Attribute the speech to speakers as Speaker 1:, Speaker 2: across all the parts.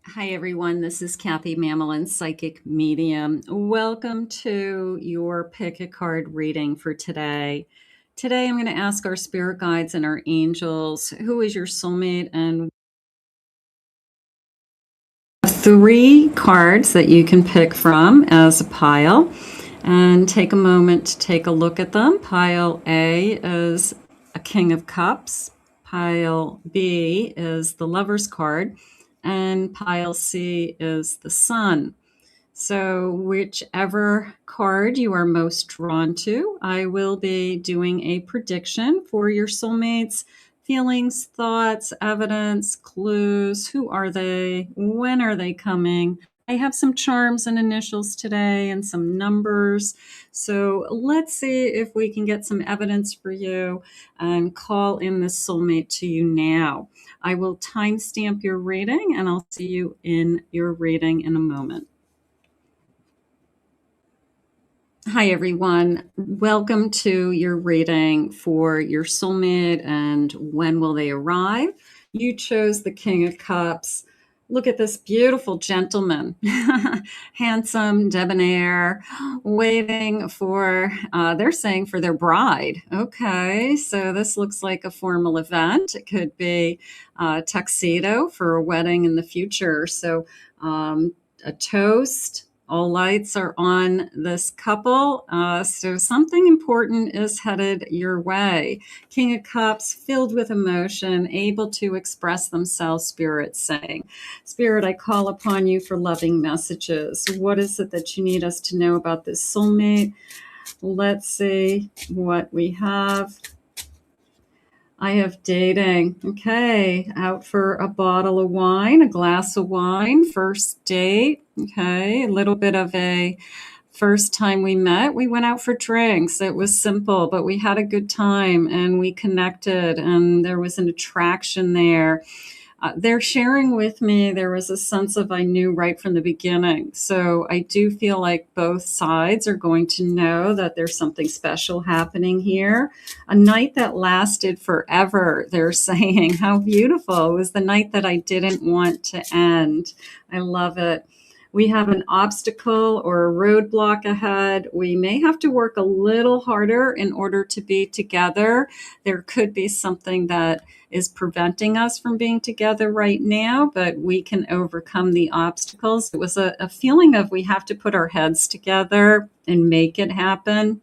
Speaker 1: Hi, everyone. This is Kathy Mamolen, Psychic Medium. Welcome to your Pick a Card reading for today. Today, I'm going to ask our spirit guides and our angels, who is your soulmate, and three cards that you can pick from as a pile. And take a moment to take a look at them. Pile A is a King of Cups. Pile B is the Lover's card. And pile C is the Sun. So, whichever card you are most drawn to, I will be doing a prediction for your soulmates. Feelings, thoughts, evidence, clues. Who are they? When are they coming? I have some charms and initials today and some numbers. So let's see if we can get some evidence for you and call in this soulmate to you now. I will timestamp your reading and I'll see you in your reading in a moment. Hi, everyone. Welcome to your reading for your soulmate and when will they arrive. You chose the King of Cups. Look at this beautiful gentleman, handsome, debonair, waiting for, they're saying for their bride. Okay, so this looks like a formal event. It could be a tuxedo for a wedding in the future. So, a toast, all lights are on this couple. So something important is headed your way. King of Cups, filled with emotion, able to express themselves, Spirit saying, Spirit, I call upon you for loving messages. What is it that you need us to know about this soulmate? Let's see what we have. I have dating. Okay. Out for a bottle of wine, a glass of wine, first date. Okay. A little bit of a first time we met. We went out for drinks. It was simple, but we had a good time and we connected and there was an attraction there. They're sharing with me, there was a sense of I knew right from the beginning. So I do feel like both sides are going to know that there's something special happening here. A night that lasted forever, they're saying. How beautiful. It was the night that I didn't want to end. I love it. We have an obstacle or a roadblock ahead. We may have to work a little harder in order to be together. There could be something that is preventing us from being together right now, but we can overcome the obstacles. It was a feeling of we have to put our heads together and make it happen.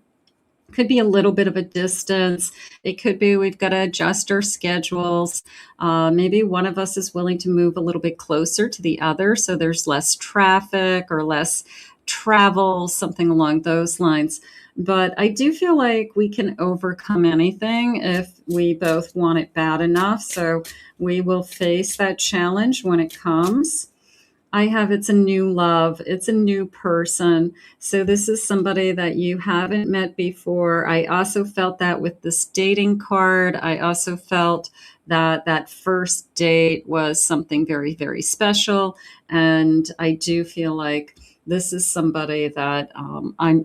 Speaker 1: Could be a little bit of a distance. It could be we've got to adjust our schedules. Maybe one of us is willing to move a little bit closer to the other so there's less traffic or less travel, something along those lines. But I do feel like we can overcome anything if we both want it bad enough. So we will face that challenge when it comes. I have it's a new love, it's a new person. So this is somebody that you haven't met before. I also felt that with this dating card. I also felt that that first date was something very, very special. And I do feel like this is somebody that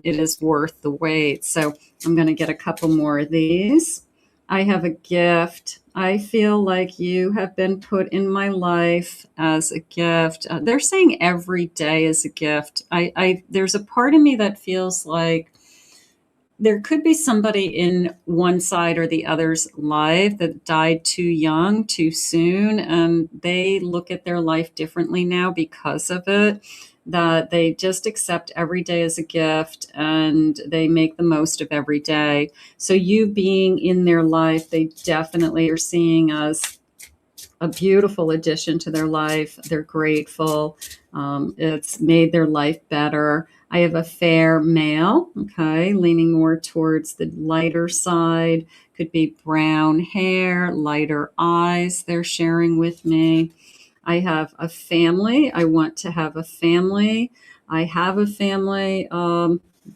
Speaker 1: it is worth the wait. So I'm going to get a couple more of these. I have a gift. I feel like you have been put in my life as a gift. They're saying every day is a gift. There's a part of me that feels like there could be somebody in one side or the other's life that died too young, too soon, and they look at their life differently now because of it. That they just accept every day as a gift and they make the most of every day. So, you being in their life, they definitely are seeing as a beautiful addition to their life. They're grateful. It's made their life better. I have a fair male, okay, leaning more towards the lighter side. Could be brown hair, lighter eyes, they're sharing with me. I have a family. I want to have a family. I have a family.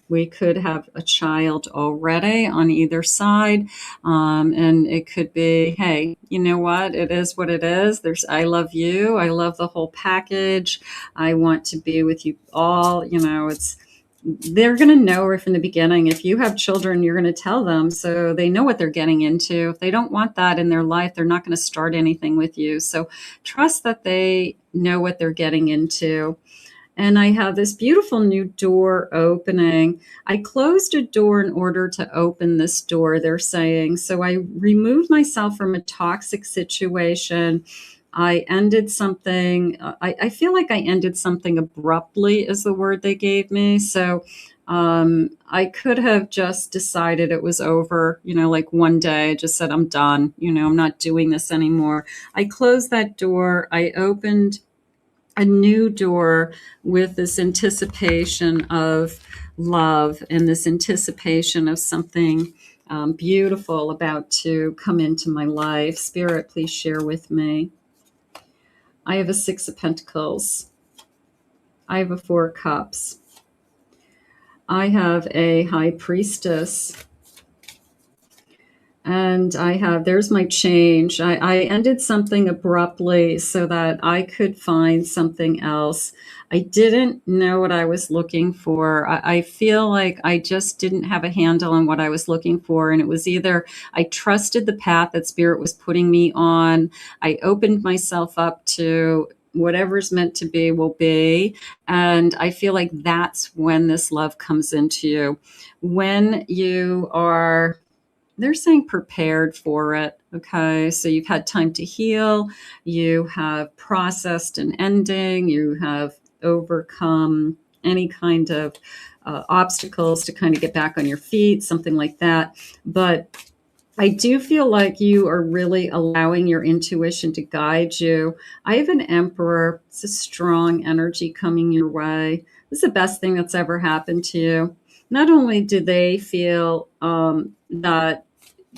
Speaker 1: We could have a child already on either side. And it could be, hey, you know what? It is what it is. I love you. I love the whole package. I want to be with you all. You know, they're going to know right from the beginning. If you have children, you're going to tell them so they know what they're getting into. If they don't want that in their life, they're not going to start anything with you. So trust that they know what they're getting into. And I have this beautiful new door opening. I closed a door in order to open this door, they're saying. So I removed myself from a toxic situation. I ended something. I feel like I ended something abruptly, is the word they gave me. So I could have just decided it was over, like one day. I just said, I'm done. I'm not doing this anymore. I closed that door. I opened a new door with this anticipation of love and this anticipation of something beautiful about to come into my life. Spirit, please share with me. I have a Six of Pentacles. I have a Four of Cups. I have a High Priestess. And there's my change. I ended something abruptly so that I could find something else. I didn't know what I was looking for. I feel like I just didn't have a handle on what I was looking for. And it was either I trusted the path that Spirit was putting me on. I opened myself up to whatever's meant to be will be. And I feel like that's when this love comes into you. When you are, they're saying, prepared for it. Okay. So you've had time to heal. You have processed an ending. You have overcome any kind of obstacles to kind of get back on your feet, something like that. But I do feel like you are really allowing your intuition to guide you. I have an Emperor. It's a strong energy coming your way. This is the best thing that's ever happened to you. Not only do they feel that,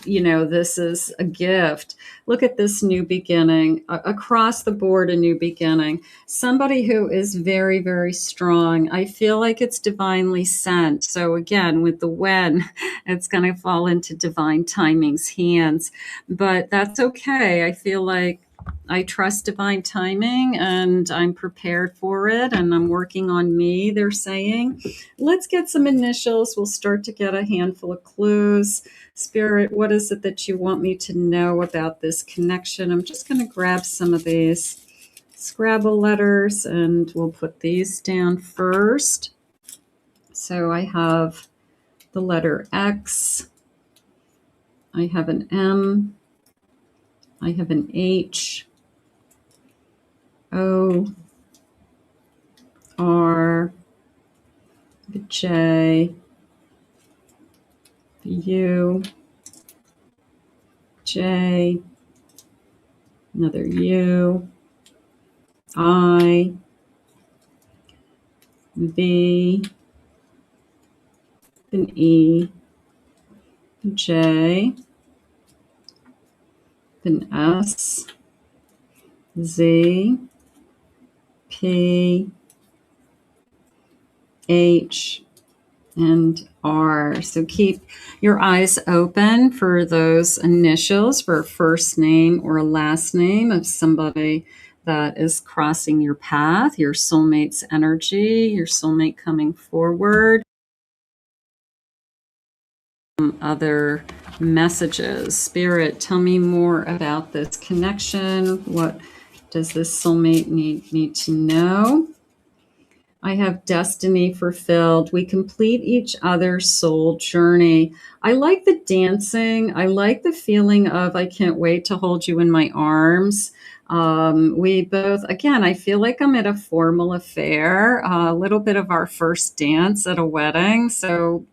Speaker 1: this is a gift. Look at this new beginning, across the board, a new beginning. Somebody who is very, very strong. I feel like it's divinely sent. So again, with the when, it's going to fall into divine timing's hands. But that's okay. I feel like I trust divine timing and I'm prepared for it and I'm working on me, they're saying. Let's get some initials. We'll start to get a handful of clues. Spirit, what is it that you want me to know about this connection? I'm just going to grab some of these Scrabble letters and we'll put these down first. So I have the letter X. I have an M. I have an H. O, R, the J, the U, J, another U, I, V, an E, J, an S, Z, P, H, and R. So keep your eyes open for those initials for a first name or a last name of somebody that is crossing your path, your soulmate's energy, your soulmate coming forward. Other messages. Spirit, tell me more about this connection. What does this soulmate need to know? I have destiny fulfilled. We complete each other's soul journey. I like the dancing. I like the feeling of I can't wait to hold you in my arms. We both, again, I feel like I'm at a formal affair, a little bit of our first dance at a wedding. So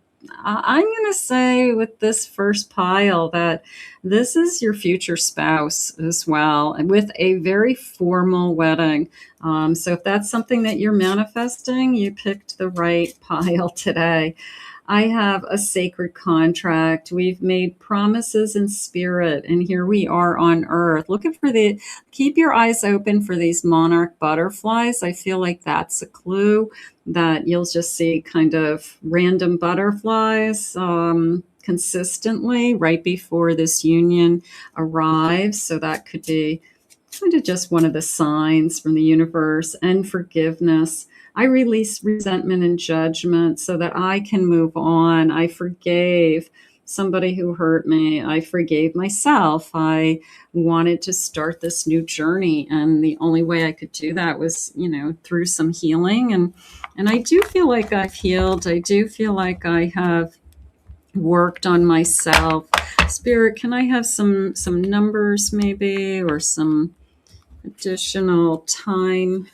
Speaker 1: I'm going to say with this first pile that this is your future spouse as well, and with a very formal wedding. So if that's something that you're manifesting, you picked the right pile today. I have a sacred contract. We've made promises in spirit, and here we are on earth. Keep your eyes open for these monarch butterflies. I feel like that's a clue that you'll just see kind of random butterflies consistently right before this union arrives. So that could be kind of just one of the signs from the universe, and forgiveness. I release resentment and judgment so that I can move on. I forgave somebody who hurt me. I forgave myself. I wanted to start this new journey, and the only way I could do that was, through some healing. And I do feel like I've healed. I do feel like I have worked on myself. Spirit, can I have some numbers maybe, or some additional time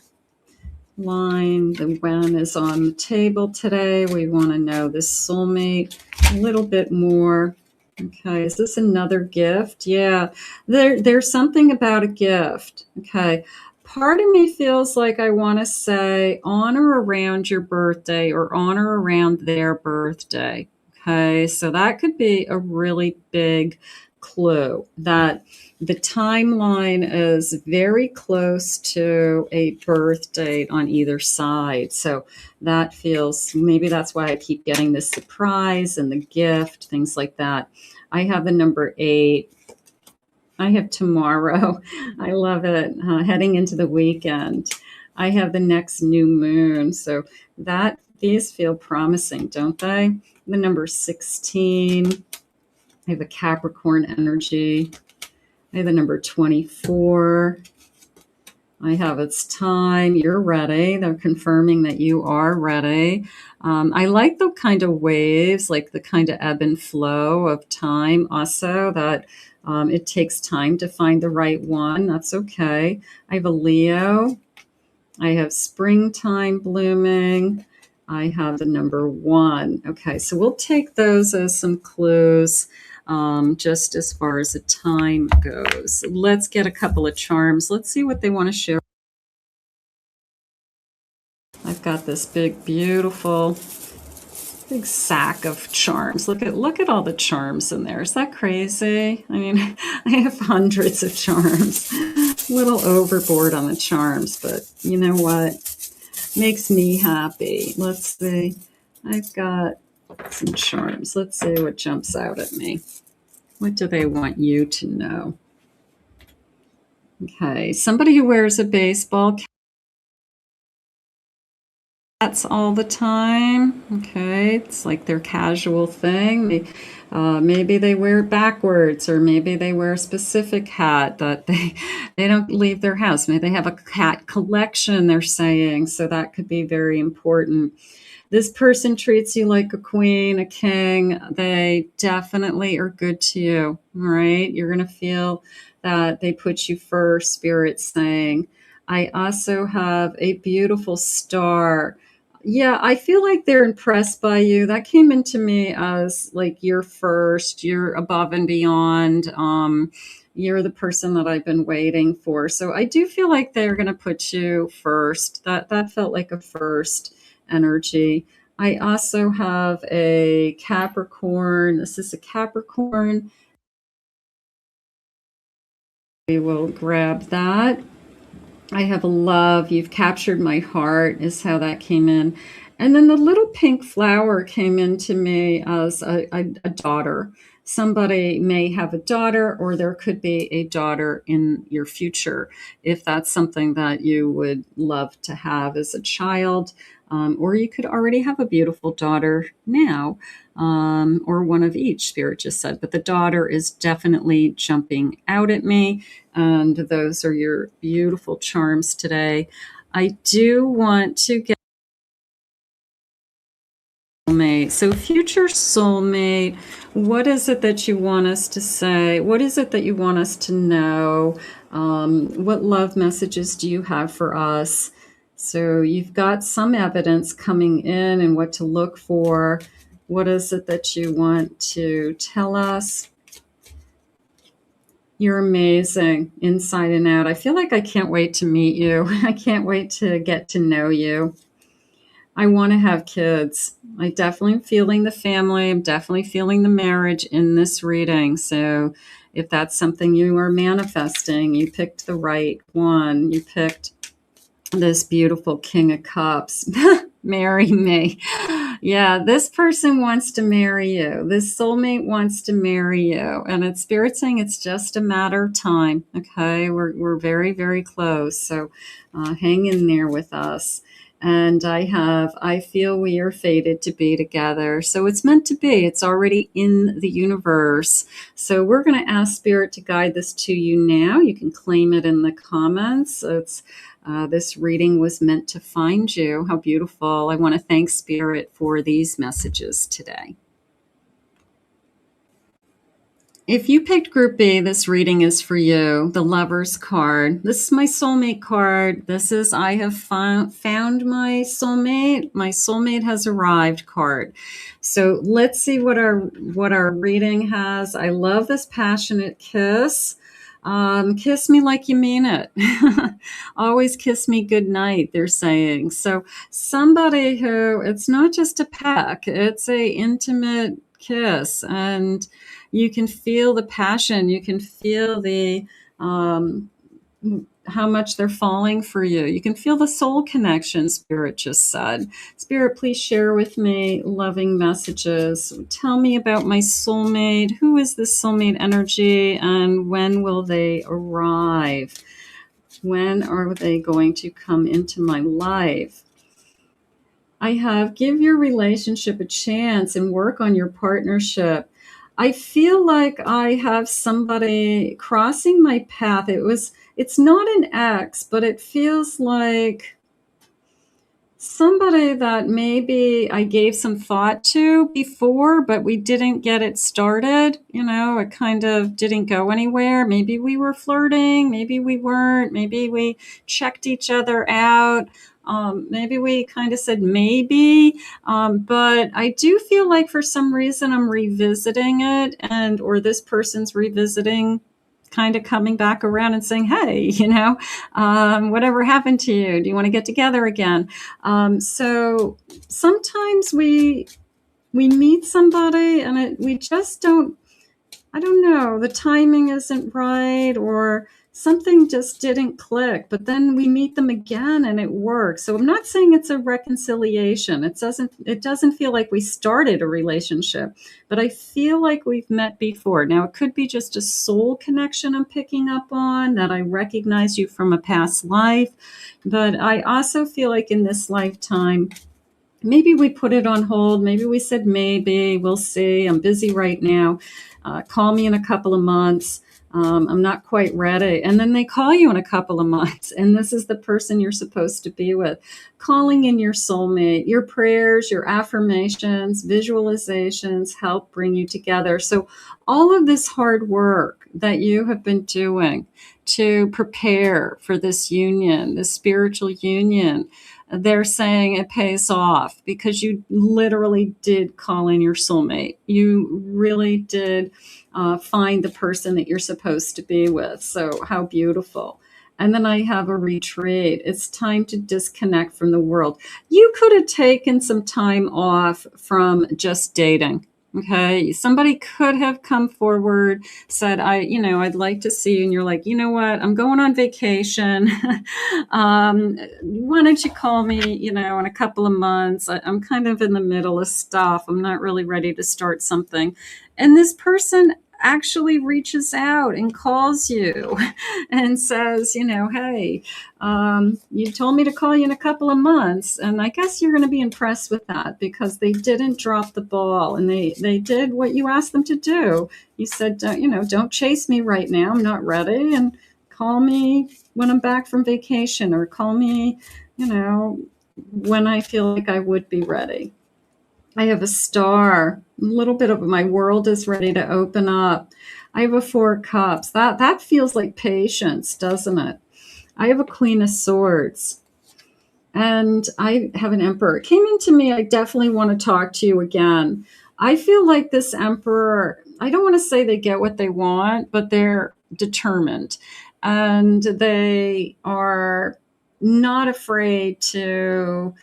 Speaker 1: line? The when is on the table today. We want to know this soulmate a little bit more. Okay, is this another gift? Yeah, there's something about a gift. Okay, part of me feels like I want to say on or around your birthday or on or around their birthday. Okay, so that could be a really big clue that the timeline is very close to a birth date on either side. So that feels, maybe that's why I keep getting this surprise and the gift, things like that. I have the number 8. I have tomorrow. I love it. Heading into the weekend. I have the next new moon. So these feel promising, don't they? The number 16. I have a Capricorn energy. I have the number 24. I have it's time. You're ready. They're confirming that you are ready. I like the kind of waves, like the kind of ebb and flow of time also, that it takes time to find the right one. That's okay. I have a Leo. I have springtime blooming. I have the number 1. Okay, so we'll take those as some clues. Just as far as the time goes. Let's get a couple of charms. Let's see what they want to share. I've got this beautiful big sack of charms. Look at all the charms in there. Is that crazy? I mean, I have hundreds of charms. A little overboard on the charms, but you know what? Makes me happy. Let's see. I've got some charms. Let's see what jumps out at me. What do they want you to know? Okay, somebody who wears a baseball hats all the time. Okay, it's like their casual thing. Maybe they wear it backwards, or maybe they wear a specific hat that they don't leave their house. Maybe they have a hat collection, they're saying, so that could be very important. This person treats you like a queen, a king. They definitely are good to you. All right. You're going to feel that they put you first, Spirit saying. I also have a beautiful star. Yeah, I feel like they're impressed by you. That came into me as like you're first, you're above and beyond. You're the person that I've been waiting for. So I do feel like they're going to put you first. That felt like a first energy. I also have a Capricorn. This is a Capricorn. We will grab that. I have a love. You've captured my heart is how that came in. And then the little pink flower came into me as a daughter. Somebody may have a daughter, or there could be a daughter in your future, if that's something that you would love to have as a child. Or you could already have a beautiful daughter now, or one of each, Spirit just said. But the daughter is definitely jumping out at me. And those are your beautiful charms today. I do want to get soulmate. So future soulmate, what is it that you want us to say? What is it that you want us to know? What love messages do you have for us? So you've got some evidence coming in and what to look for. What is it that you want to tell us? You're amazing inside and out. I feel like I can't wait to meet you. I can't wait to get to know you. I want to have kids. I definitely am feeling the family. I'm definitely feeling the marriage in this reading. So if that's something you are manifesting, you picked the right one. You picked this beautiful King of Cups. Marry me. Yeah, this person wants to marry you. This soulmate wants to marry you. And it's spirit saying it's just a matter of time. Okay. We're very, very close. So hang in there with us. And I feel we are fated to be together. So it's meant to be. It's already in the universe. So we're going to ask Spirit to guide this to you now. You can claim it in the comments. This reading was meant to find you. How beautiful. I want to thank Spirit for these messages today. If you picked Group B, this reading is for you. The Lover's card. This is my soulmate card. This is I have found my soulmate. My soulmate has arrived card. So let's see what our reading has. I love this passionate kiss. Kiss me like you mean it. Always kiss me goodnight, they're saying. So somebody who, it's not just a peck, it's a intimate kiss, and you can feel the passion. You can feel the how much they're falling for you. You can feel the soul connection, Spirit just said. Spirit, please share with me loving messages. Tell me about my soulmate. Who is this soulmate energy, and when will they arrive? When are they going to come into my life? I have give your relationship a chance and work on your partnership. I feel like I have somebody crossing my path. It's not an ex, but it feels like somebody that maybe I gave some thought to before, but we didn't get it started. It kind of didn't go anywhere. Maybe we were flirting, maybe we weren't, maybe we checked each other out. Maybe we kind of said maybe, but I do feel like for some reason I'm revisiting it, or this person's revisiting, kind of coming back around and saying, hey, whatever happened to you? Do you want to get together again? So sometimes we meet somebody and we just don't, I don't know, the timing isn't right, or something just didn't click, but then we meet them again and it works. So I'm not saying it's a reconciliation. It doesn't feel like we started a relationship, but I feel like we've met before. Now it could be just a soul connection I'm picking up on, that I recognize you from a past life, but I also feel like in this lifetime, maybe we put it on hold. Maybe we said, maybe, we'll see. I'm busy right now. Call me in a couple of months. I'm not quite ready. And then they call you in a couple of months, and this is the person you're supposed to be with. Calling in your soulmate, your prayers, your affirmations, visualizations help bring you together. So all of this hard work that you have been doing to prepare for this union, this spiritual union, they're saying it pays off because you literally did call in your soulmate. You really did find the person that you're supposed to be with. So how beautiful. And then I have a retreat. It's time to disconnect from the world. You could have taken some time off from just dating. Okay. Somebody could have come forward, said, I'd like to see you. And you're like, you know what? I'm going on vacation. Why don't you call me, in a couple of months? I'm kind of in the middle of stuff. I'm not really ready to start something. And this person actually reaches out and calls you and says, hey, you told me to call you in a couple of months. And I guess you're going to be impressed with that, because they didn't drop the ball, and they did what you asked them to do. You said, don't chase me right now. I'm not ready. And call me when I'm back from vacation, or call me, when I feel like I would be ready. I have a star. A little bit of my world is ready to open up. I have a 4 cups. That feels like patience, doesn't it? I have a Queen of Swords. And I have an Emperor. It came into me, I definitely want to talk to you again. I feel like this Emperor, I don't want to say they get what they want, but they're determined. And they are not afraid to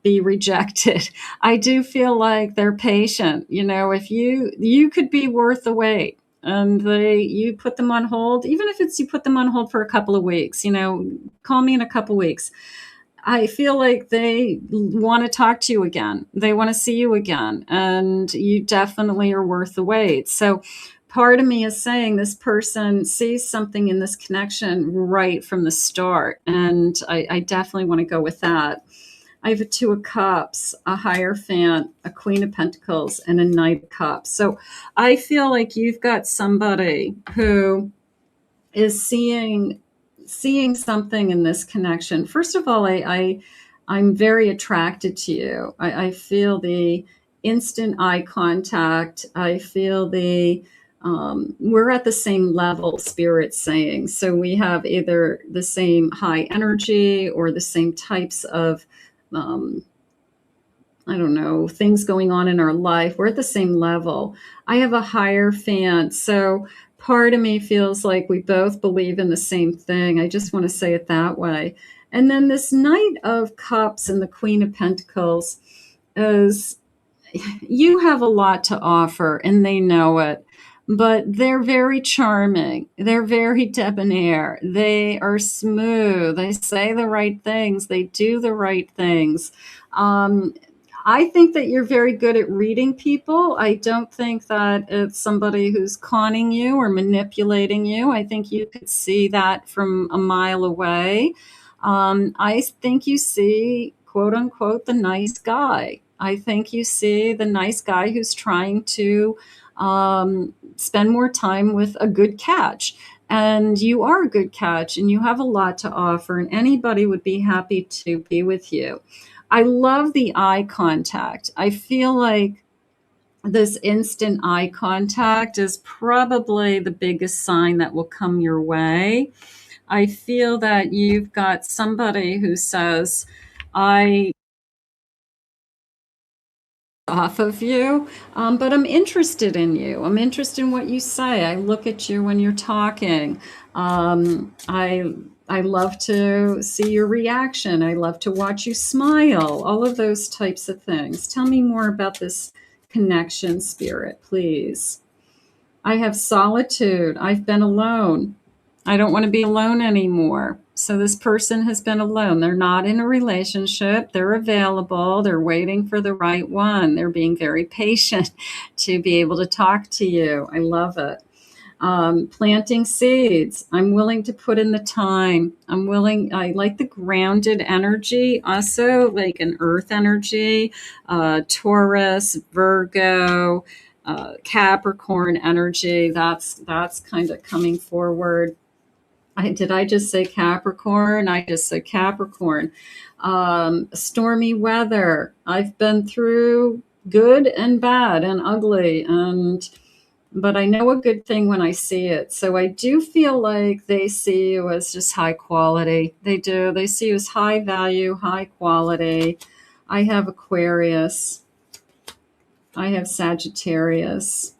Speaker 1: be rejected. I do feel like they're patient. If you could be worth the wait, and you put them on hold, even if it's you put them on hold for a couple of weeks, call me in a couple of weeks. I feel like they want to talk to you again. They want to see you again, and you definitely are worth the wait. So part of me is saying this person sees something in this connection right from the start, and I definitely want to go with that. I have a Two of Cups, a Hierophant, a Queen of Pentacles, and a Knight of Cups. So I feel like you've got somebody who is seeing something in this connection. First of all, I'm very attracted to you. I feel the instant eye contact. I feel the we're at the same level, spirit saying. So we have either the same high energy or the same types of um, I don't know, things going on in our life. We're at the same level. I have a Hierophant. So part of me feels like we both believe in the same thing. I just want to say it that way. And then this Knight of Cups and the Queen of Pentacles is you have a lot to offer and they know it. But they're very charming. They're very debonair. They are smooth. They say the right things. They do the right things. Um, I think that you're very good at reading people. I don't think that it's somebody who's conning you or manipulating you. I think you could see that from a mile away. I think you see, quote unquote, the nice guy. I think you see the nice guy who's trying to spend more time with a good catch. And you are a good catch and you have a lot to offer, and anybody would be happy to be with you. I love the eye contact. I feel like this instant eye contact is probably the biggest sign that will come your way. I feel that you've got somebody who says, I off of you, but I'm interested in you. I'm interested in what you say. I look at you when you're talking. I love to see your reaction. I love to watch you smile. All of those types of things. Tell me more about this connection, spirit, please. I have solitude. I've been alone. I don't want to be alone anymore. So this person has been alone. They're not in a relationship. They're available. They're waiting for the right one. They're being very patient to be able to talk to you. I love it. Planting seeds. I'm willing to put in the time. I like the grounded energy, also like an earth energy, Taurus, Virgo, Capricorn energy. That's kind of coming forward. Did I just say Capricorn? I just said Capricorn. Stormy weather. I've been through good and bad and ugly, but I know a good thing when I see it. So I do feel like they see you as just high quality. They do. They see you as high value, high quality. I have Aquarius. I have Sagittarius.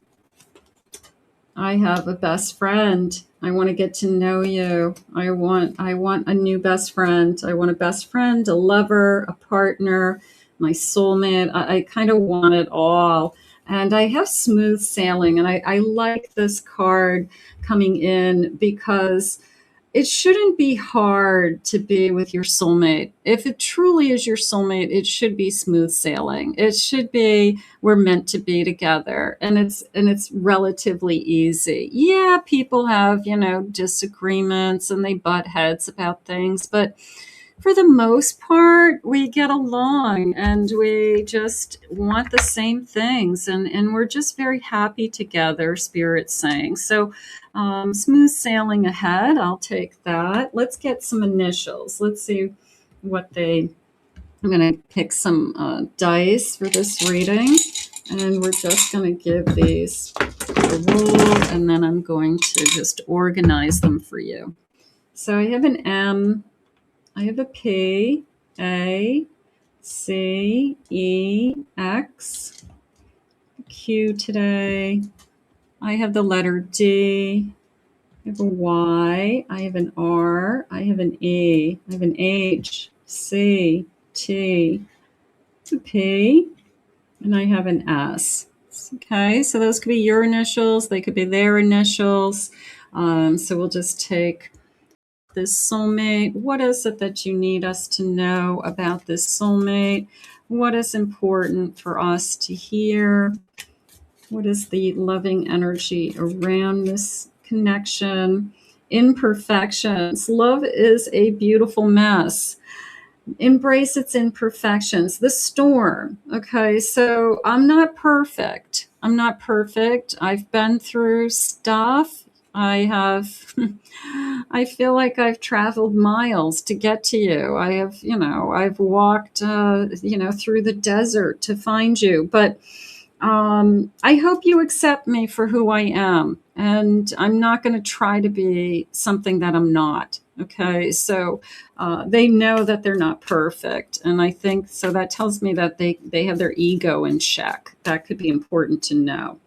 Speaker 1: I have a best friend. I want to get to know you. I want a new best friend. I want a best friend, a lover, a partner, my soulmate. I kind of want it all. And I have smooth sailing. And I like this card coming in because it shouldn't be hard to be with your soulmate. If it truly is your soulmate, it should be smooth sailing. It should be we're meant to be together, and it's relatively easy. Yeah, people have, disagreements and they butt heads about things, but for the most part, we get along and we just want the same things, and we're just very happy together, Spirit's saying. So, smooth sailing ahead. I'll take that. Let's get some initials. Let's see what they. I'm going to pick some dice for this reading, and we're just going to give these a roll, and then I'm going to just organize them for you. So I have an M. I have a P, A, C, E, X, Q today. I have the letter D. I have a Y. I have an R. I have an E. I have an H, C, T, a P, and I have an S. Okay, so those could be your initials. They could be their initials. So we'll just take this soulmate. What is it that you need us to know about this soulmate? What is important for us to hear? What is the loving energy around this connection? Imperfections. Love is a beautiful mess. Embrace its imperfections. The storm. Okay, so I'm not perfect. I'm not perfect. I've been through stuff. I have, I feel like I've traveled miles to get to you. I have, I've walked, through the desert to find you. But I hope you accept me for who I am. And I'm not going to try to be something that I'm not. Okay. So they know that they're not perfect. And I think so that tells me that they have their ego in check. That could be important to know.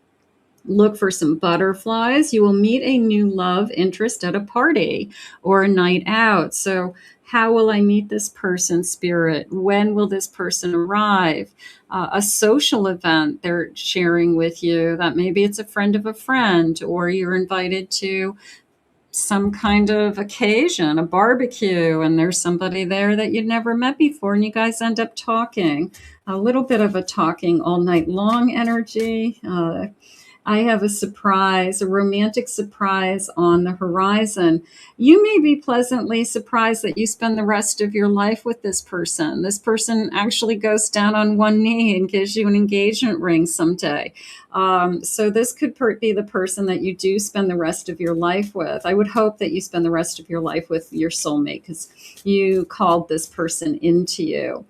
Speaker 1: Look for some butterflies. You will meet a new love interest at a party or a night out. So, how will I meet this person, Spirit? When will this person arrive? A social event they're sharing with you that maybe it's a friend of a friend, or you're invited to some kind of occasion, a barbecue, and there's somebody there that you'd never met before, and you guys end up talking. A little bit of a talking all night long energy. I have a surprise, a romantic surprise on the horizon. You may be pleasantly surprised that you spend the rest of your life with this person. This person actually goes down on one knee and gives you an engagement ring someday. So this could be the person that you do spend the rest of your life with. I would hope that you spend the rest of your life with your soulmate because you called this person into you.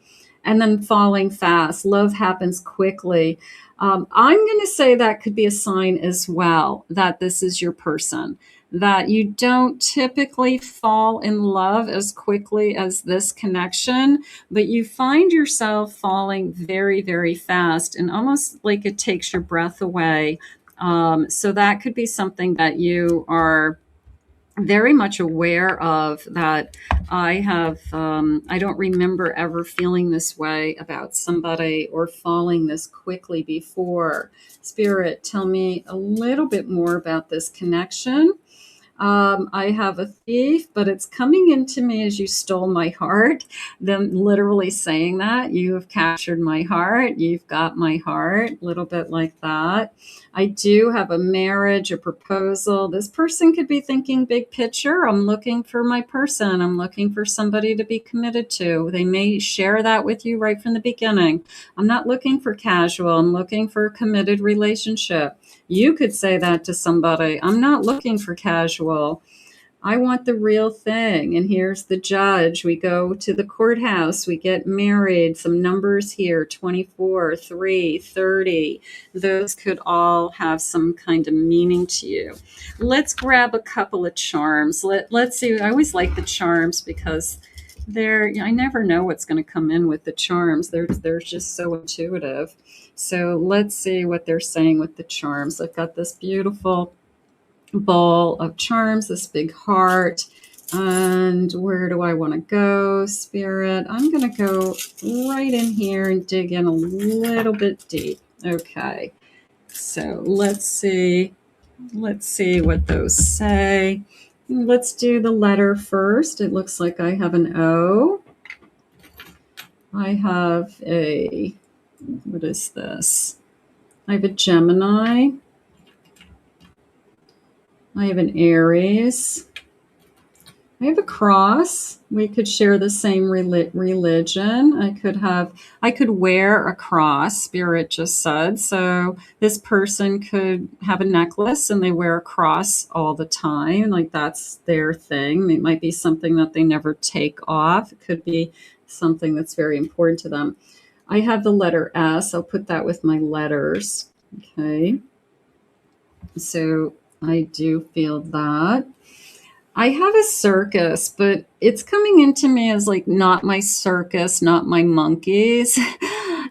Speaker 1: And then falling fast. Love happens quickly. I'm going to say that could be a sign as well that this is your person, that you don't typically fall in love as quickly as this connection, but you find yourself falling very, very fast and almost like it takes your breath away. So that could be something that you are very much aware of, that I don't remember ever feeling this way about somebody or falling this quickly before. Spirit, tell me a little bit more about this connection. I have a thief, but it's coming into me as you stole my heart. Them literally saying that you have captured my heart. You've got my heart, a little bit like that. I do have a marriage, a proposal. This person could be thinking big picture. I'm looking for my person. I'm looking for somebody to be committed to. They may share that with you right from the beginning. I'm not looking for casual. I'm looking for a committed relationship. You could say that to somebody. I'm not looking for casual. I want the real thing. And here's the judge. We go to the courthouse. We get married. Some numbers here, 24, 3, 30. Those could all have some kind of meaning to you. Let's grab a couple of charms. Let's see. I always like the charms because I never know what's going to come in with the charms. They're just so intuitive. So let's see what they're saying with the charms. I've got this beautiful ball of charms, this big heart. And where do I want to go, Spirit? I'm going to go right in here and dig in a little bit deep. Okay. So let's see what those say. Let's do the letter first. It looks like I have an O. I have what is this? I have a Gemini. I have an Aries. I have a cross. We could share the same religion. I could wear a cross, Spirit just said. So this person could have a necklace and they wear a cross all the time. Like that's their thing. It might be something that they never take off. It could be something that's very important to them. I have the letter S. I'll put that with my letters. Okay. So I do feel that. I have a circus, but it's coming into me as like not my circus, not my monkeys.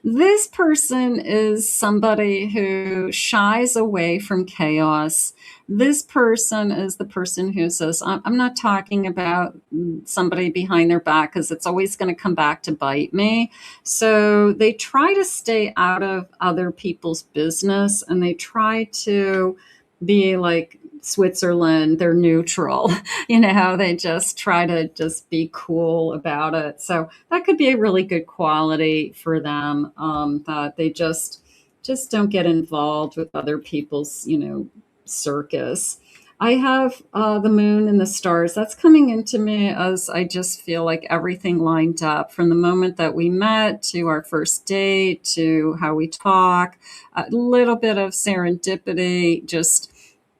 Speaker 1: This person is somebody who shies away from chaos. This person is the person who says, I'm not talking about somebody behind their back because it's always going to come back to bite me. So they try to stay out of other people's business and they try to be like Switzerland, they're neutral. You know, they just try to just be cool about it. So that could be a really good quality for them, that they just don't get involved with other people's, circus. I have the moon and the stars. That's coming into me as I just feel like everything lined up from the moment that we met to our first date to how we talk, a little bit of serendipity, just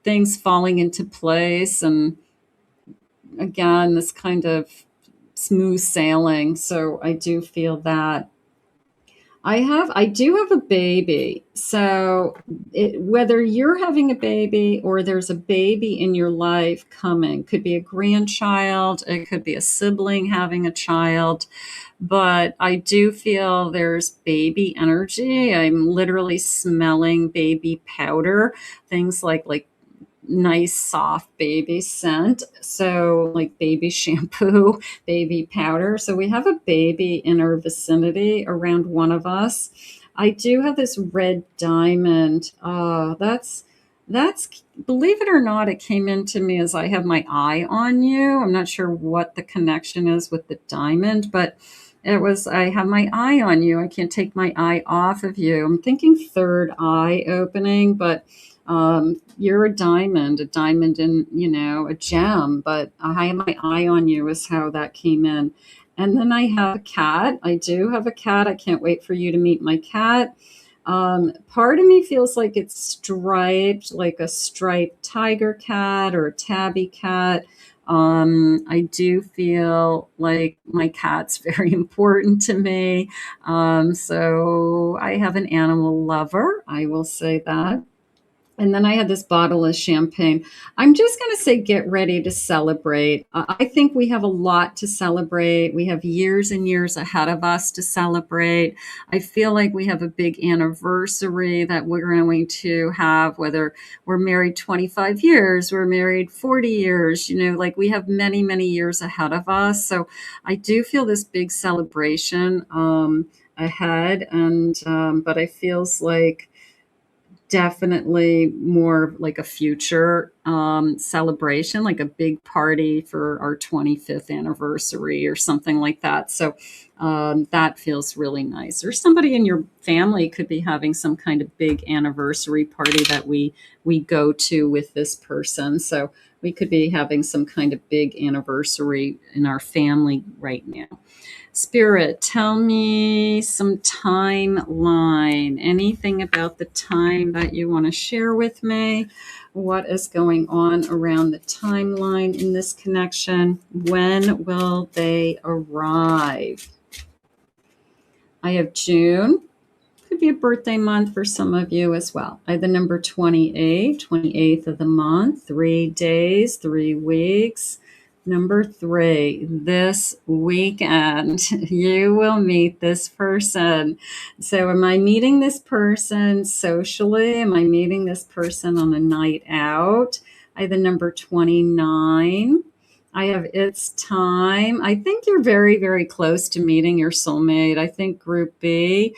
Speaker 1: things falling into place. And again, this kind of smooth sailing. So I do feel that. I do have a baby. So whether you're having a baby or there's a baby in your life coming, could be a grandchild, it could be a sibling having a child, but I do feel there's baby energy. I'm literally smelling baby powder, things like nice soft baby scent, so like baby shampoo, baby powder. So we have a baby in our vicinity around one of us. I do have this red diamond. That's believe it or not, it came into me as I have my eye on you. I'm not sure what the connection is with the diamond, but it was, I have my eye on you. I can't take my eye off of you. I'm thinking third eye opening, but you're a diamond in, a gem, but I have my eye on you is how that came in. And then I have a cat. I do have a cat. I can't wait for you to meet my cat. Part of me feels like it's striped, like a striped tiger cat or a tabby cat. I do feel like my cat's very important to me. So I have an animal lover. I will say that. And then I had this bottle of champagne. I'm just going to say, get ready to celebrate. I think we have a lot to celebrate. We have years and years ahead of us to celebrate. I feel like we have a big anniversary that we're going to have, whether we're married 25 years, we're married 40 years, like we have many, many years ahead of us. So I do feel this big celebration ahead. And, but it feels like, definitely more like a future celebration, like a big party for our 25th anniversary or something like that. So that feels really nice. Or somebody in your family could be having some kind of big anniversary party that we go to with this person. So we could be having some kind of big anniversary in our family right now. Spirit, tell me some timeline. Anything about the time that you want to share with me? What is going on around the timeline in this connection? When will they arrive? I have June. Could be a birthday month for some of you as well. I have the number 28, 28th of the month, 3 days, 3 weeks. Number 3, this weekend, you will meet this person. So am I meeting this person socially? Am I meeting this person on a night out? I have the number 29. I have it's time. I think you're very, very close to meeting your soulmate. I think group B,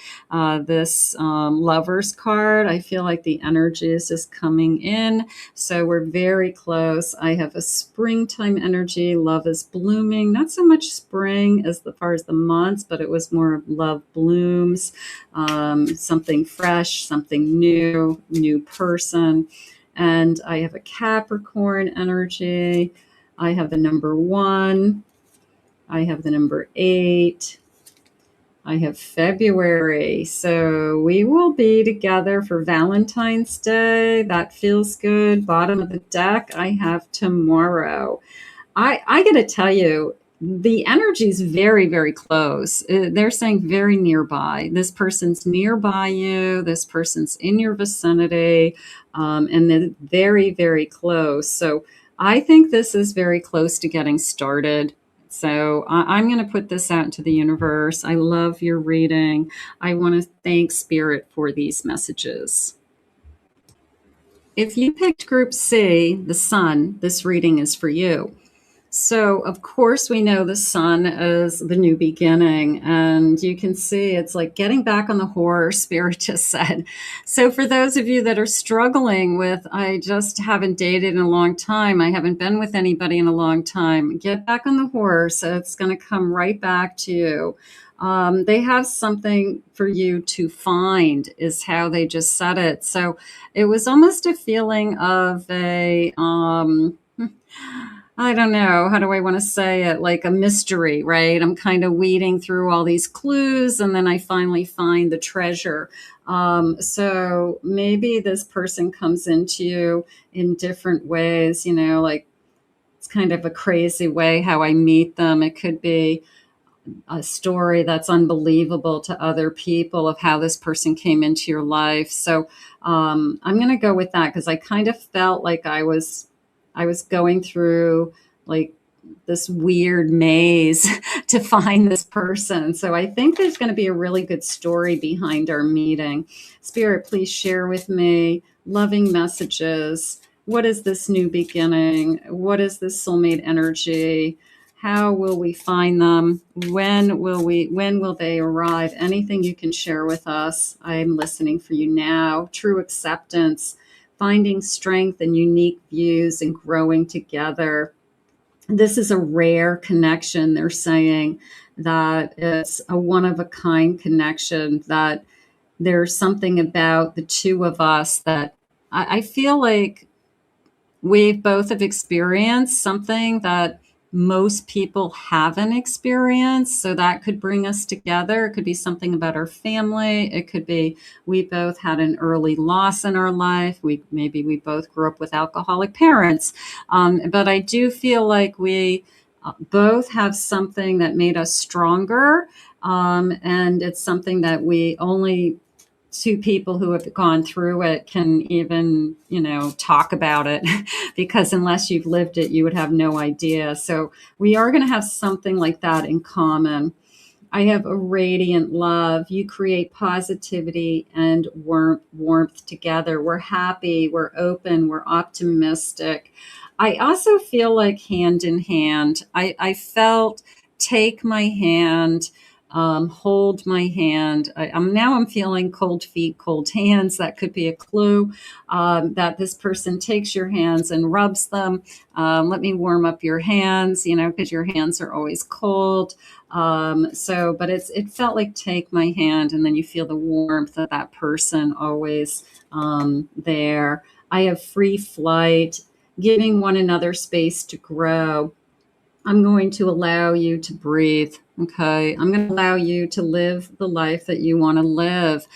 Speaker 1: this lover's card, I feel like the energy is just coming in. So we're very close. I have a springtime energy. Love is blooming. Not so much spring as far as the months, but it was more love blooms, something fresh, something new person. And I have a Capricorn energy. I have the number 1. I have the number 8. I have February. So we will be together for Valentine's Day. That feels good. Bottom of the deck, I have tomorrow. I got to tell you, the energy is very, very close. They're saying very nearby. This person's nearby you. This person's in your vicinity. And then very, very close. So I think this is very close to getting started. So I'm going to put this out into the universe. I love your reading. I want to thank Spirit for these messages. If you picked Group C, the Sun, this reading is for you. So, of course, we know the sun is the new beginning, and you can see it's like getting back on the horse, Spirit just said. So, for those of you that are struggling with, I just haven't dated in a long time, I haven't been with anybody in a long time, get back on the horse. It's going to come right back to you. They have something for you to find, is how they just said it. So, it was almost a feeling of a, I don't know. How do I want to say it? Like a mystery, right? I'm kind of weeding through all these clues and then I finally find the treasure. So maybe this person comes into you in different ways, like it's kind of a crazy way how I meet them. It could be a story that's unbelievable to other people of how this person came into your life. So I'm going to go with that because I kind of felt like I was going through like this weird maze to find this person. So I think there's going to be a really good story behind our meeting. Spirit, please share with me loving messages. What is this new beginning? What is this soulmate energy? How will we find them? When will they arrive? Anything you can share with us. I'm listening for you now. True acceptance, finding strength and unique views and growing together. This is a rare connection. They're saying that it's a one of a kind connection, that there's something about the two of us that I feel like we both have experienced something that most people haven't experienced. So that could bring us together. It could be something about our family. It could be we both had an early loss in our life. Maybe we both grew up with alcoholic parents. But I do feel like we both have something that made us stronger. And it's something that we only two people who have gone through it can even, talk about it because unless you've lived it, you would have no idea. So we are going to have something like that in common. I have a radiant love. You create positivity and warmth together. We're happy, we're open, we're optimistic. I also feel like hand in hand. I felt take my hand, hold my hand. I'm feeling cold feet, cold hands. That could be a clue that this person takes your hands and rubs them. Let me warm up your hands, because your hands are always cold. But it felt like take my hand, and then you feel the warmth of that person always there. I have free flight, giving one another space to grow. I'm going to allow you to breathe. Okay. I'm going to allow you to live the life that you want to live,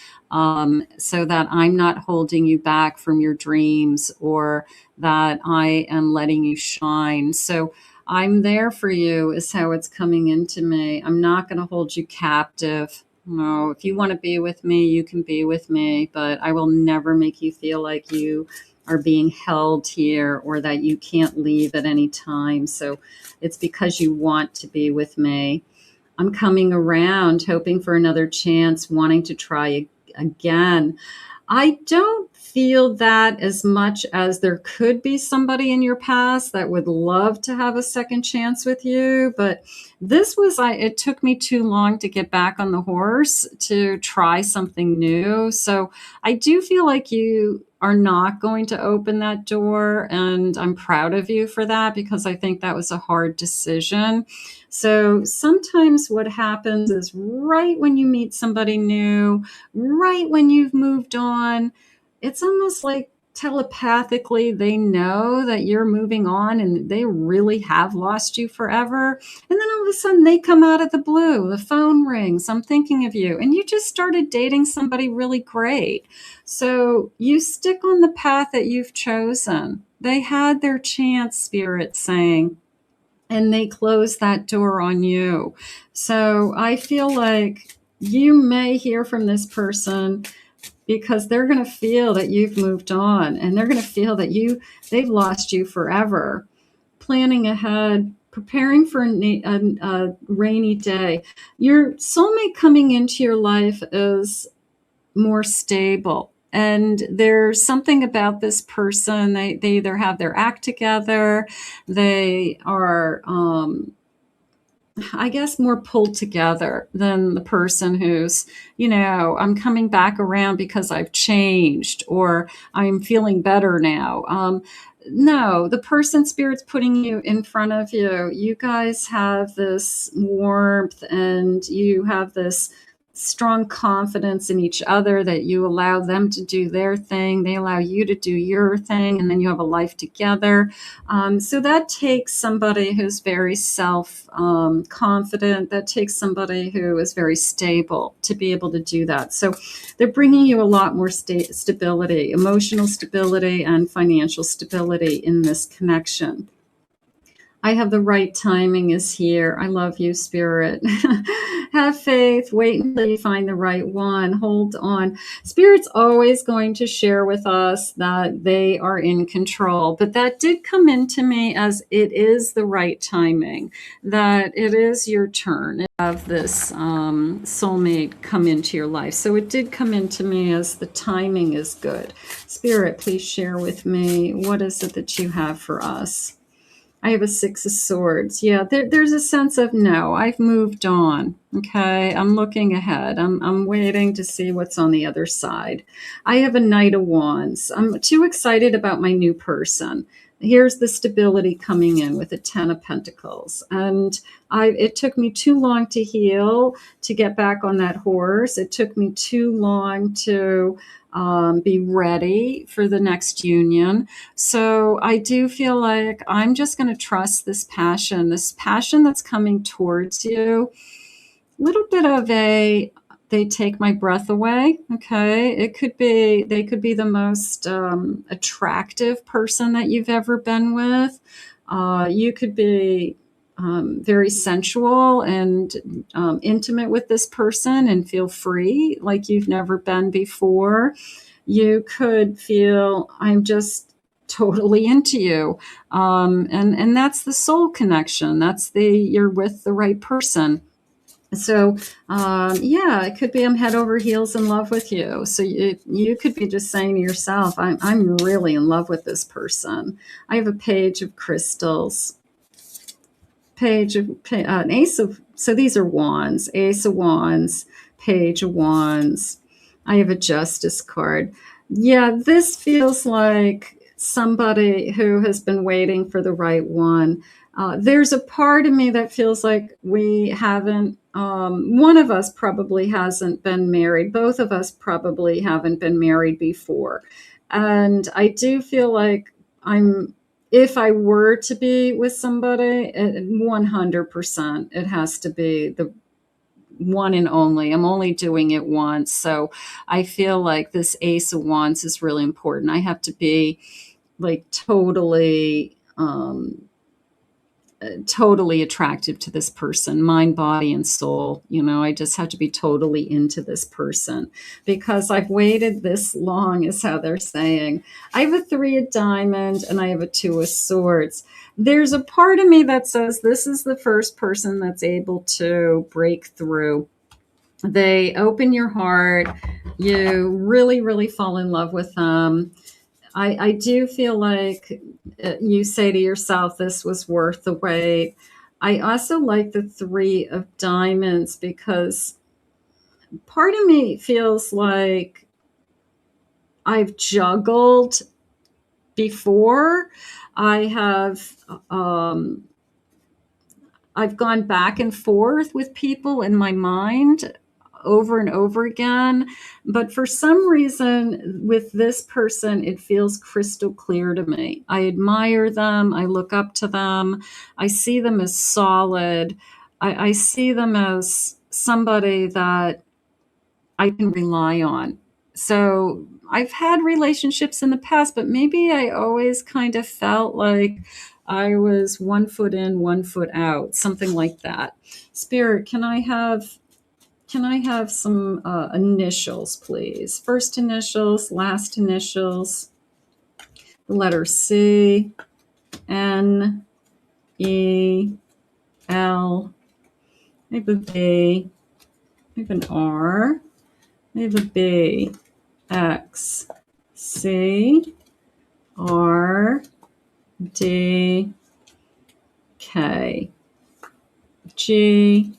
Speaker 1: so that I'm not holding you back from your dreams or that I am letting you shine. So I'm there for you, is how it's coming into me. I'm not going to hold you captive. No, if you want to be with me, you can be with me, but I will never make you feel like you are being held here or that you can't leave at any time. So it's because you want to be with me. I'm coming around, hoping for another chance, wanting to try again. I don't feel that as much as there could be somebody in your past that would love to have a second chance with you. But it took me too long to get back on the horse to try something new. So I do feel like you are not going to open that door. And I'm proud of you for that because I think that was a hard decision. So sometimes what happens is right when you meet somebody new, right when you've moved on, it's almost like telepathically they know that you're moving on and they really have lost you forever. And then all of a sudden they come out of the blue, the phone rings, I'm thinking of you, and you just started dating somebody really great. So you stick on the path that you've chosen. They had their chance, Spirit saying, and they close that door on you. So I feel like you may hear from this person because they're going to feel that you've moved on and they're going to feel that they've lost you forever. Planning ahead, preparing for a rainy day. Your soulmate coming into your life is more stable. And there's something about this person. They either have their act together, they are, I guess, more pulled together than the person who's, I'm coming back around because I've changed or I'm feeling better now. No, the person spirit's putting you in front of you. You guys have this warmth and you have this strong confidence in each other that you allow them to do their thing. They allow you to do your thing, and then you have a life together. So that takes somebody who's very self-confident. That takes somebody who is very stable to be able to do that. So they're bringing you a lot more stability, emotional stability and financial stability in this connection. I have the right timing is here. I love you, Spirit. Have faith. Wait until you find the right one. Hold on. Spirit's always going to share with us that they are in control. But that did come into me as it is the right timing, that it is your turn to have this soulmate come into your life. So it did come into me as the timing is good. Spirit, please share with me, what is it that you have for us? I have a 6 of Swords. Yeah, there's a sense of, no, I've moved on. Okay, I'm looking ahead. I'm waiting to see what's on the other side. I have a Knight of Wands. I'm too excited about my new person. Here's the stability coming in with a 10 of Pentacles. And it took me too long to heal, to get back on that horse. It took me too long to be ready for the next union. So I do feel like I'm just going to trust this passion that's coming towards you. A little bit of they take my breath away. Okay. They could be the most attractive person that you've ever been with. You could be very sensual and intimate with this person and feel free like you've never been before. You could feel, I'm just totally into you. And that's the soul connection. That's you're with the right person. So, yeah, it could be I'm head over heels in love with you. So you could be just saying to yourself, I'm really in love with this person. I have a Page of Crystals. An Ace of, so these are Wands, Ace of Wands, Page of Wands. I have a Justice card. Yeah, this feels like somebody who has been waiting for the right one. There's a part of me that feels like we haven't, one of us probably hasn't been married. Both of us probably haven't been married before. And I do feel like if I were to be with somebody, 100%, it has to be the one and only. I'm only doing it once. So I feel like this Ace of Wands is really important. I have to be like totally attractive to this person, mind, body, and soul. I just have to be totally into this person because I've waited this long, is how they're saying. I have a 3 of Diamonds and I have a 2 of Swords. There's a part of me that says this is the first person that's able to break through. They open your heart. You really, really fall in love with them. I do feel like you say to yourself, this was worth the wait. I also like the 3 of Diamonds because part of me feels like I've juggled before. I've gone back and forth with people in my mind over and over again. But for some reason, with this person, it feels crystal clear to me. I admire them. I look up to them. I see them as solid. I see them as somebody that I can rely on. So I've had relationships in the past, but maybe I always kind of felt like I was 1 foot in, 1 foot out, something like that. Spirit, can I have some initials, please? First initials, last initials, the letter C, N, E, L. I have a B. I have an R. I have a B. X, C, R, D, K, G,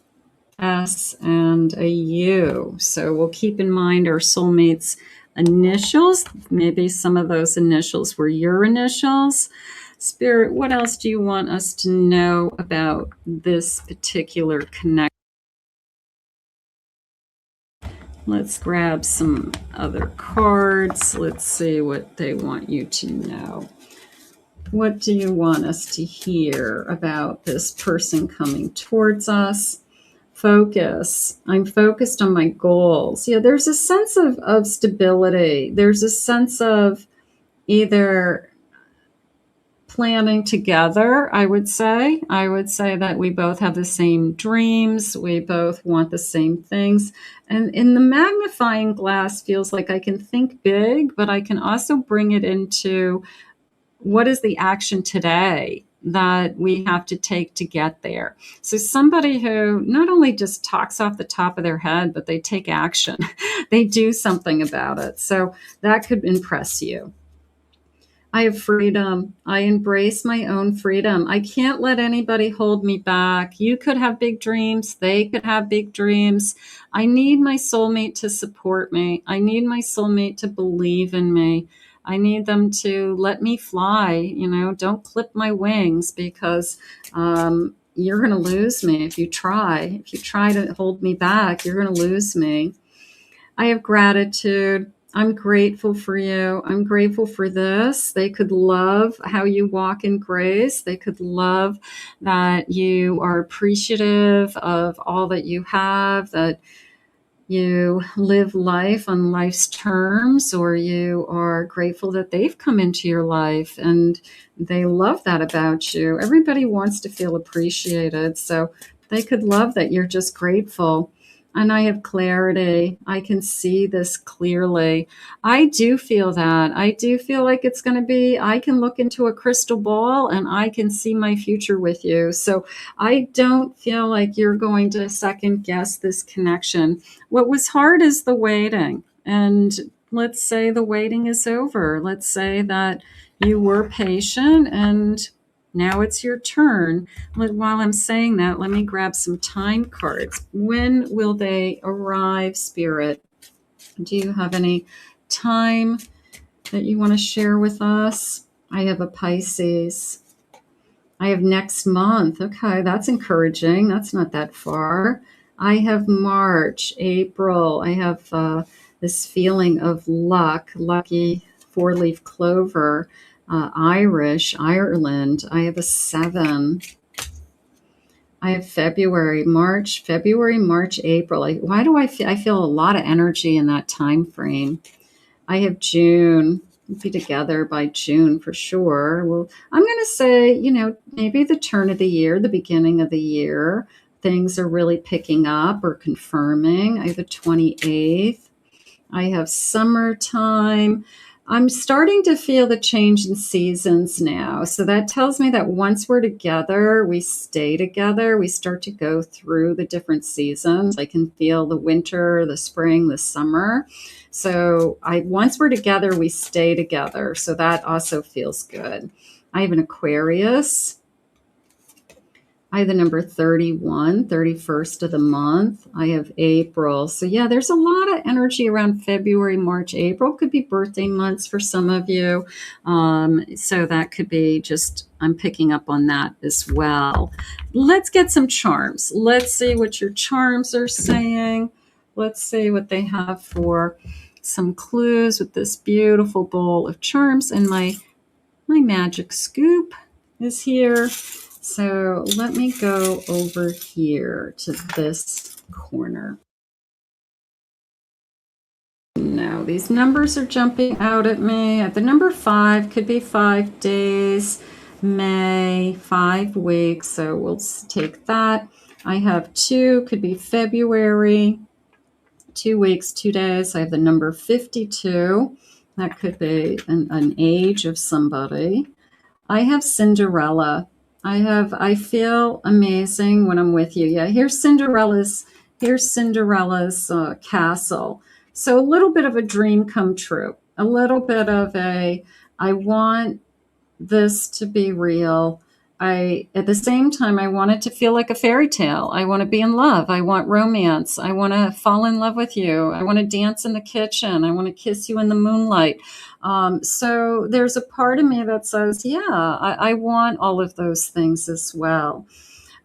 Speaker 1: S, and a U. So we'll keep in mind our soulmates' initials. Maybe some of those initials were your initials. Spirit, what else do you want us to know about this particular connection? Let's grab some other cards. Let's see what they want you to know. What do you want us to hear about this person coming towards us? Focus. I'm focused on my goals. Yeah, there's a sense of stability. There's a sense of either planning together, I would say. I would say that we both have the same dreams. We both want the same things. And in the magnifying glass feels like I can think big, but I can also bring it into what is the action today that we have to take to get there. So somebody who not only just talks off the top of their head, but they take action. They do something about it. So that could impress you. I have freedom. I embrace my own freedom. I can't let anybody hold me back. You could have big dreams. They could have big dreams. I need my soulmate to support me. I need my soulmate to believe in me. I need them to let me fly. You know, don't clip my wings, because you're going to lose me if you try. If you try to hold me back, you're going to lose me. I have gratitude. I'm grateful for you. I'm grateful for this. They could love how you walk in grace. They could love that you are appreciative of all that you have, that you live life on life's terms, or you are grateful that they've come into your life and they love that about you. Everybody wants to feel appreciated. So they could love that you're just grateful. And I have clarity. I can see this clearly. I do feel that. I do feel like it's going to be, I can look into a crystal ball and I can see my future with you. So I don't feel like you're going to second guess this connection. What was hard is the waiting. And let's say the waiting is over. Let's say that you were patient and now it's your turn. While I'm saying that, let me grab some time cards. When will they arrive, Spirit? Do you have any time that you want to share with us? I have a Pisces. I have next month. Okay, that's encouraging. That's not that far. I have March, April. I have this feeling of luck, lucky four-leaf clover, Irish, Ireland. I have a 7. I have February, March, April. Why do I feel a lot of energy in that time frame? I have June. We'll be together by June for sure. Well, I'm going to say, maybe the turn of the year, the beginning of the year, things are really picking up or confirming. I have the 28th. I have summertime. I'm starting to feel the change in seasons now. So that tells me that once we're together, we stay together. We start to go through the different seasons. I can feel the winter, the spring, the summer. So once we're together, we stay together. So that also feels good. I have an Aquarius. I have the number 31, 31st of the month. I have April. So yeah, there's a lot of energy around February, March, April. Could be birthday months for some of you. So that could be just, I'm picking up on that as well. Let's get some charms. Let's see what your charms are saying. Let's see what they have for some clues with this beautiful bowl of charms. And my magic scoop is here. So let me go over here to this corner. Now these numbers are jumping out at me. The number 5 could be 5 days, May, 5 weeks. So we'll take that. I have 2, could be February, 2 weeks, 2 days. I have the number 52. That could be an age of somebody. I have Cinderella. I feel amazing when I'm with you. Yeah, here's Cinderella's castle. So a little bit of a dream come true, a little bit of I want this to be real. At the same time, I want it to feel like a fairy tale. I want to be in love. I want romance. I want to fall in love with you. I want to dance in the kitchen. I want to kiss you in the moonlight. So there's a part of me that says, yeah, I want all of those things as well.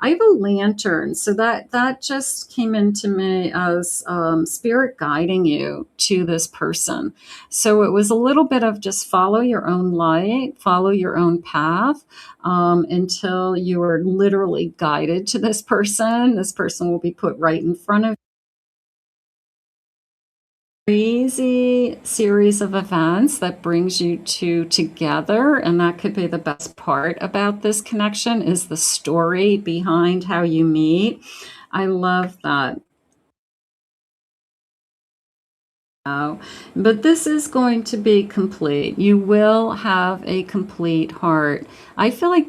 Speaker 1: I have a lantern, so that just came into me as spirit guiding you to this person. So it was a little bit of just follow your own light, follow your own path until you are literally guided to this person. This person will be put right in front of crazy series of events that brings you two together, and that could be the best part about this connection is the story behind how you meet. I love that. But this is going to be complete. You will have a complete heart. I feel like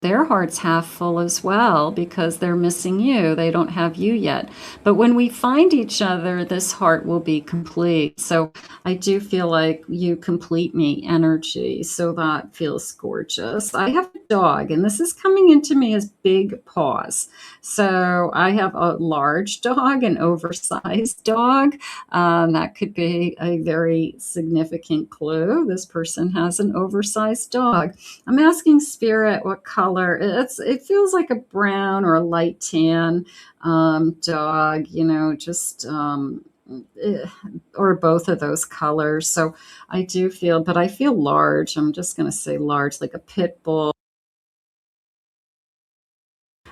Speaker 1: their heart's half full as well because they're missing you. They don't have you yet. But when we find each other, this heart will be complete. So I do feel like you complete me energy. So that feels gorgeous. I have a dog, and this is coming into me as big paws. So I have a large dog, an oversized dog. That could be a very significant clue. This person has an oversized dog. I'm asking spirit what color. It feels like a brown or a light tan dog, just or both of those colors. So I do feel, but I feel large. I'm just going to say large, like a pit bull.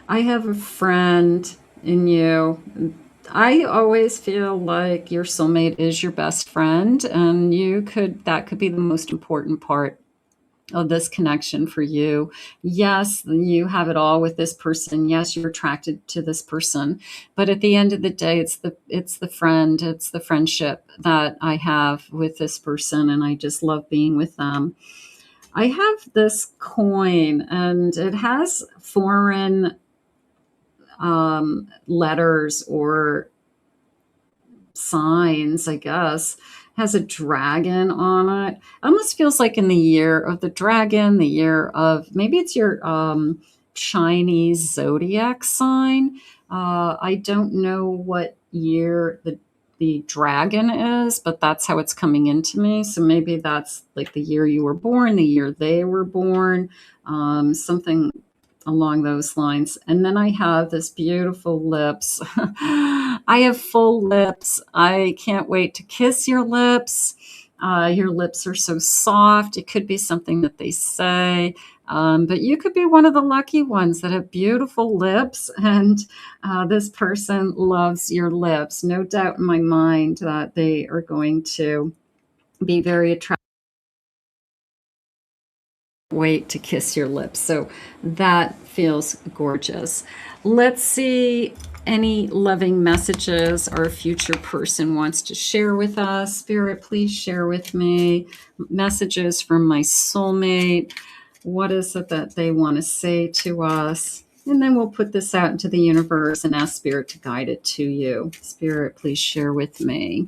Speaker 1: I have a friend in you. I always feel like your soulmate is your best friend, and that could be the most important part of this connection for you. Yes, you have it all with this person. Yes, you're attracted to this person. But at the end of the day, it's the friendship that I have with this person, and I just love being with them. I have this coin, and it has foreign letters or signs, I guess. Has a dragon on it. Almost feels like in the year of the dragon, the year of maybe it's your Chinese zodiac sign. I don't know what year the dragon is, but that's how it's coming into me. So maybe that's like the year you were born, the year they were born, something along those lines. And then I have this beautiful lips. I have full lips. I can't wait to kiss your lips. Your lips are so soft. It could be something that they say. But you could be one of the lucky ones that have beautiful lips, and this person loves your lips. No doubt in my mind that they are going to be very attractive. Wait to kiss your lips. So that feels gorgeous. Let's see any loving messages our future person wants to share with us. Spirit, please share with me messages from my soulmate. What is it that they want to say to us? And then we'll put this out into the universe and ask Spirit to guide it to you. Spirit, please share with me.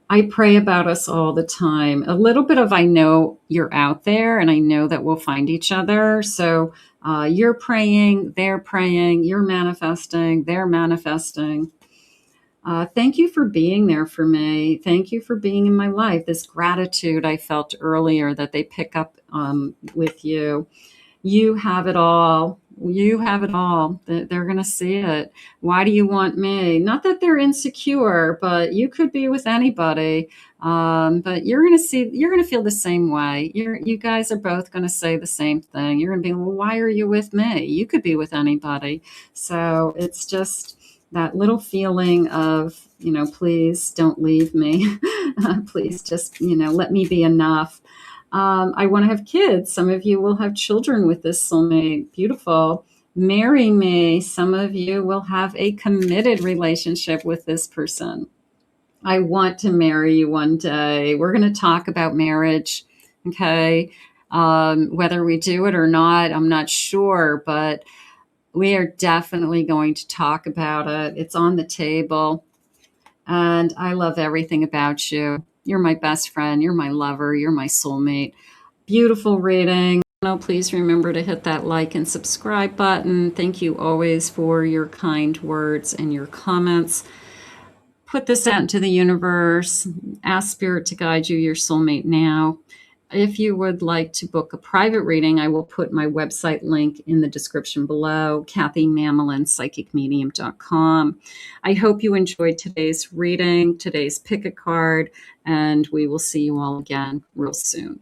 Speaker 1: I pray about us all the time. A little bit of I know you're out there, and I know that we'll find each other. So you're praying, you're manifesting, they're manifesting. Thank you for being there for me. Thank you for being in my life. This gratitude I felt earlier that they pick up with you. You have it all. You have it all. They're going to see it. Why do you want me? Not that they're insecure, but you could be with anybody. But you're going to see, you're going to feel the same way. You guys are both going to say the same thing. You're going to be, well, why are you with me? You could be with anybody. So it's just that little feeling of, please don't leave me. Please just, let me be enough. I want to have kids. Some of you will have children with this soulmate. Beautiful. Marry me. Some of you will have a committed relationship with this person. I want to marry you one day. We're going to talk about marriage. Okay. Whether we do it or not, I'm not sure, but We are definitely going to talk about it. It's on the table. And I love everything about you. You're my best friend. You're my lover. You're my soulmate. Beautiful reading. Please remember to hit that like and subscribe button. Thank you always for your kind words and your comments. Put this out into the universe. Ask Spirit to guide you, your soulmate now. If you would like to book a private reading, I will put my website link in the description below, kathymamolenpsychicmedium.com. I hope you enjoyed today's reading, today's pick a card, and we will see you all again real soon.